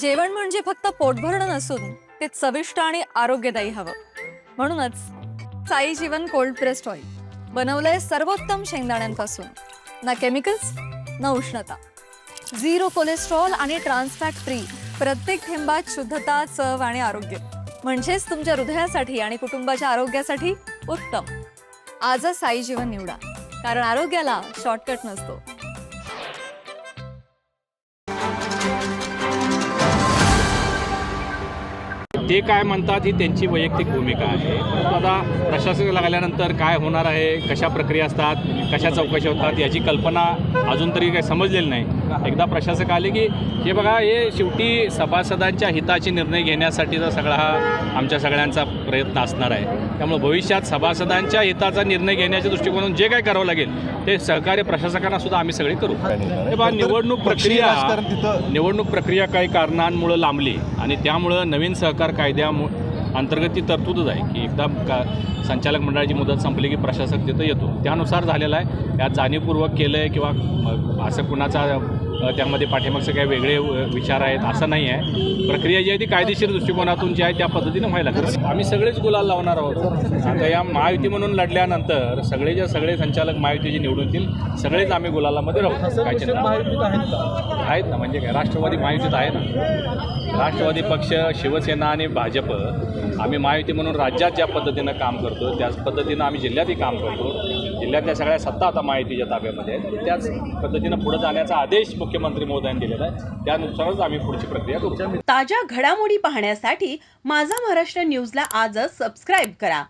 जेवण म्हणजे फक्त पोटभरणं नसून ते चविष्ट आणि आरोग्यदायी हवं. म्हणूनच साई जीवन कोल्ड प्रेस्ड ऑइल बनवलंय सर्वोत्तम शेंगदाण्यांपासून. ना केमिकल्स ना उष्णता, झिरो कोलेस्ट्रॉल आणि ट्रान्सफॅट फ्री. प्रत्येक थेंबात शुद्धता, चव आणि आरोग्य. म्हणजेच तुमच्या हृदयासाठी आणि कुटुंबाच्या आरोग्यासाठी उत्तम. आजच साई जीवन निवडा, कारण आरोग्याला शॉर्टकट नसतो. ते काय म्हणतात ही त्यांची वैयक्तिक भूमिका आहे. आता प्रशासक लागल्यानंतर काय होणार आहे, कशा प्रक्रिया असतात, कशा चौकशी होतात याची कल्पना अजून तरी काही समजलेली नाही. एकदा प्रशासक आले की हे बघा, हे शेवटी सभासदांच्या हिताचे निर्णय घेण्यासाठीचा सगळा हा आमच्या सगळ्यांचा प्रयत्न असणार आहे. त्यामुळे भविष्यात सभासदांच्या हिताचा निर्णय घेण्याच्या दृष्टिकोनातून जे काय करावं लागेल ते सहकार्य प्रशासकांना सुद्धा आम्ही सगळे करू. हे बघा, निवडणूक प्रक्रिया काही कारणांमुळं लांबली आणि त्यामुळं नवीन सहकार कायद्या अंतर्गत ती तरतूदच आहे की एकदा संचालक मंडळाची मुदत संपली की प्रशासक तिथं येतो. त्यानुसार झालेलं आहे. यात जाणीवपूर्वक केलं आहे किंवा असं कुणाचा त्यामध्ये पाठीमागचे काही वेगळे विचार आहेत असं नाही आहे. प्रक्रिया जी आहे ती कायदेशीर दृष्टिकोनातून जी आहे त्या पद्धतीनं व्हायला लागेल. आम्ही सगळेच गुलाल लावणार आहोत. आता या महायुती म्हणून लढल्यानंतर सगळे संचालक महायुतीचे निवडून येतील. सगळेच आम्ही गुलालामध्ये राहू. काय चिंता आहेत ना, म्हणजे काय राष्ट्रवादी महायुतीत आहे ना. राष्ट्रवादी पक्ष, शिवसेना आणि भाजप आम्ही महायुती म्हणून राज्यात ज्या पद्धतीनं काम करतो त्याच पद्धतीनं आम्ही जिल्ह्यातही काम करतो. जिल्ह्यातल्या सगळ्या सत्ता आता महायुतीच्या ताब्यामध्ये आहेत. त्याच पद्धतीनं पुढे जाण्याचा आदेश मुख्यमंत्री महोदयांनी दिलेला आहे. त्यानुसारच आम्ही पुढची प्रक्रिया करू. ताज्या घडामोडी पाहण्यासाठी माझा महाराष्ट्र न्यूजला आजच सबस्क्राईब करा.